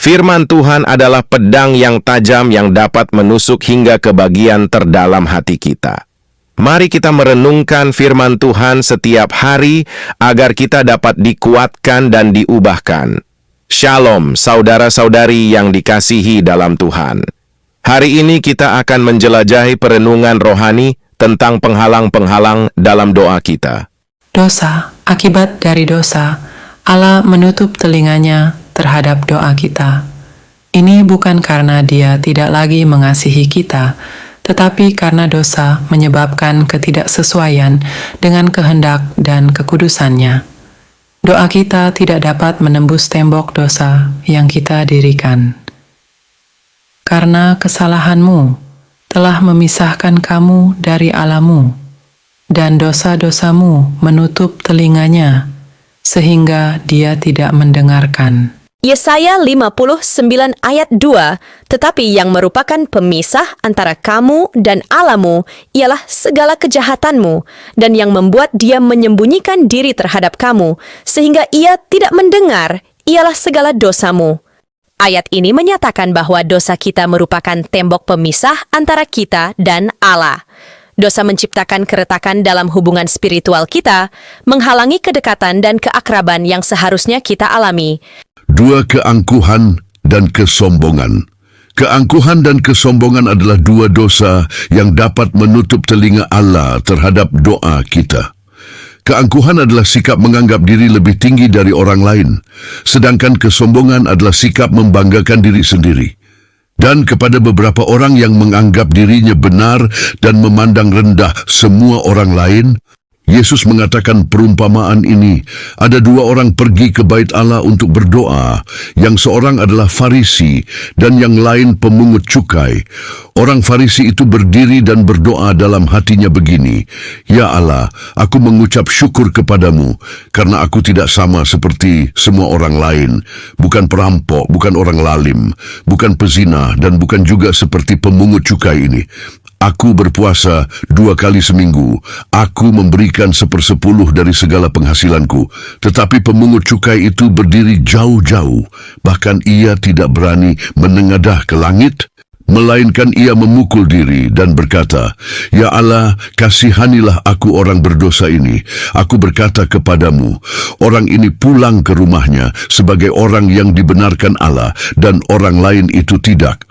Firman Tuhan adalah pedang yang tajam yang dapat menusuk hingga ke bagian terdalam hati kita. Mari kita merenungkan firman Tuhan setiap hari agar kita dapat dikuatkan dan diubahkan. Shalom, saudara-saudari yang dikasihi dalam Tuhan. Hari ini kita akan menjelajahi perenungan rohani tentang penghalang-penghalang dalam doa kita. Dosa, akibat dari dosa, Allah menutup telinganya terhadap doa kita. Ini bukan karena Dia tidak lagi mengasihi kita, tetapi karena dosa menyebabkan ketidaksesuaian dengan kehendak dan kekudusannya. Doa kita tidak dapat menembus tembok dosa yang kita dirikan. Karena kesalahanmu telah memisahkan kamu dari Allah-mu, dan dosa-dosamu menutup telinganya, sehingga Dia tidak mendengarkan. Yesaya 59 ayat 2, tetapi yang merupakan pemisah antara kamu dan Allah-mu ialah segala kejahatanmu, dan yang membuat Dia menyembunyikan diri terhadap kamu, sehingga Ia tidak mendengar, ialah segala dosamu. Ayat ini menyatakan bahwa dosa kita merupakan tembok pemisah antara kita dan Allah. Dosa menciptakan keretakan dalam hubungan spiritual kita, menghalangi kedekatan dan keakraban yang seharusnya kita alami. Dua keangkuhan dan kesombongan. Keangkuhan dan kesombongan adalah dua dosa yang dapat menutup telinga Allah terhadap doa kita. Keangkuhan adalah sikap menganggap diri lebih tinggi dari orang lain, sedangkan kesombongan adalah sikap membanggakan diri sendiri. Dan kepada beberapa orang yang menganggap dirinya benar dan memandang rendah semua orang lain, Yesus mengatakan perumpamaan ini. Ada dua orang pergi ke bait Allah untuk berdoa. Yang seorang adalah Farisi dan yang lain pemungut cukai. Orang Farisi itu berdiri dan berdoa dalam hatinya begini, "Ya Allah, aku mengucap syukur kepadamu karena aku tidak sama seperti semua orang lain. Bukan perampok, bukan orang lalim, bukan pezina, dan bukan juga seperti pemungut cukai ini. Aku berpuasa 2 kali seminggu. Aku memberikan 1/10 dari segala penghasilanku. Tetapi pemungut cukai itu berdiri jauh-jauh. Bahkan ia tidak berani menengadah ke langit, melainkan ia memukul diri dan berkata, 'Ya Allah, kasihanilah aku orang berdosa ini. Aku berkata kepadamu, orang ini pulang ke rumahnya sebagai orang yang dibenarkan Allah dan orang lain itu tidak.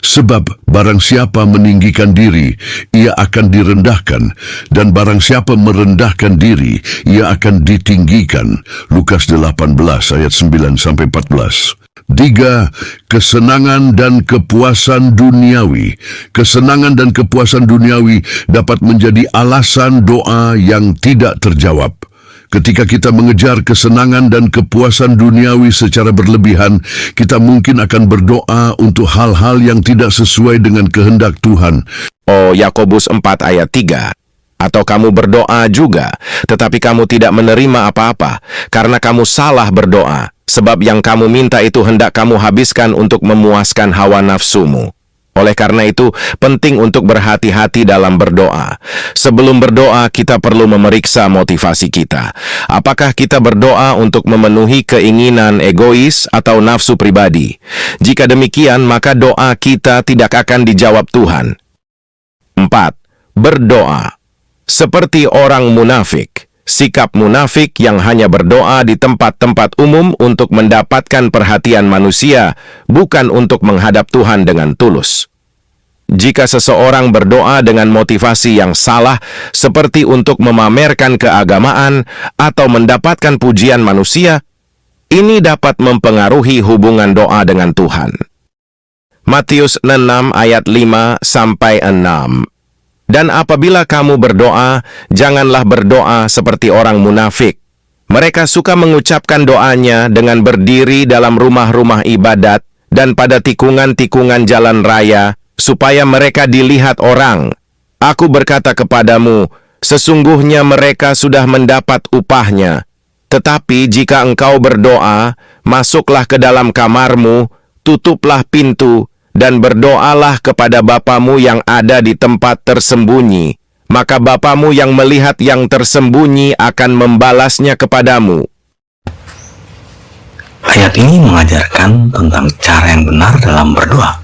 Sebab barang siapa meninggikan diri, ia akan direndahkan, dan barang siapa merendahkan diri, ia akan ditinggikan.' Lukas 18 ayat 9-14. 3. Kesenangan dan kepuasan duniawi. Kesenangan dan kepuasan duniawi dapat menjadi alasan doa yang tidak terjawab. Ketika kita mengejar kesenangan dan kepuasan duniawi secara berlebihan, kita mungkin akan berdoa untuk hal-hal yang tidak sesuai dengan kehendak Tuhan. Yakobus 4 ayat 3. Atau kamu berdoa juga, tetapi kamu tidak menerima apa-apa, karena kamu salah berdoa, sebab yang kamu minta itu hendak kamu habiskan untuk memuaskan hawa nafsumu. Oleh karena itu, penting untuk berhati-hati dalam berdoa. Sebelum berdoa, kita perlu memeriksa motivasi kita. Apakah kita berdoa untuk memenuhi keinginan egois atau nafsu pribadi? Jika demikian, maka doa kita tidak akan dijawab Tuhan. 4. Berdoa. Seperti orang munafik. Sikap munafik yang hanya berdoa di tempat-tempat umum untuk mendapatkan perhatian manusia, bukan untuk menghadap Tuhan dengan tulus. Jika seseorang berdoa dengan motivasi yang salah, seperti untuk memamerkan keagamaan atau mendapatkan pujian manusia, ini dapat mempengaruhi hubungan doa dengan Tuhan. Matius 6 ayat 5-6. Dan apabila kamu berdoa, janganlah berdoa seperti orang munafik. Mereka suka mengucapkan doanya dengan berdiri dalam rumah-rumah ibadat dan pada tikungan-tikungan jalan raya, supaya mereka dilihat orang. Aku berkata kepadamu, sesungguhnya mereka sudah mendapat upahnya. Tetapi jika engkau berdoa, masuklah ke dalam kamarmu, tutuplah pintu, dan berdoalah kepada Bapamu yang ada di tempat tersembunyi. Maka Bapamu yang melihat yang tersembunyi akan membalasnya kepadamu. Ayat ini mengajarkan tentang cara yang benar dalam berdoa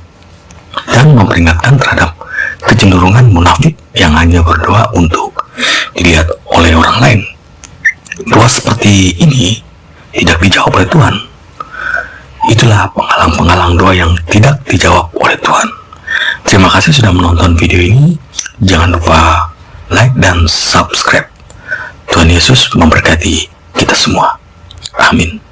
dan memperingatkan terhadap kecenderungan munafik yang hanya berdoa untuk dilihat oleh orang lain. Doa seperti ini tidak dijawab oleh Tuhan. Itulah penghalang-penghalang doa yang tidak dijawab oleh Tuhan. Terima kasih sudah menonton video ini. Jangan lupa like dan subscribe. Tuhan Yesus memberkati kita semua. Amin.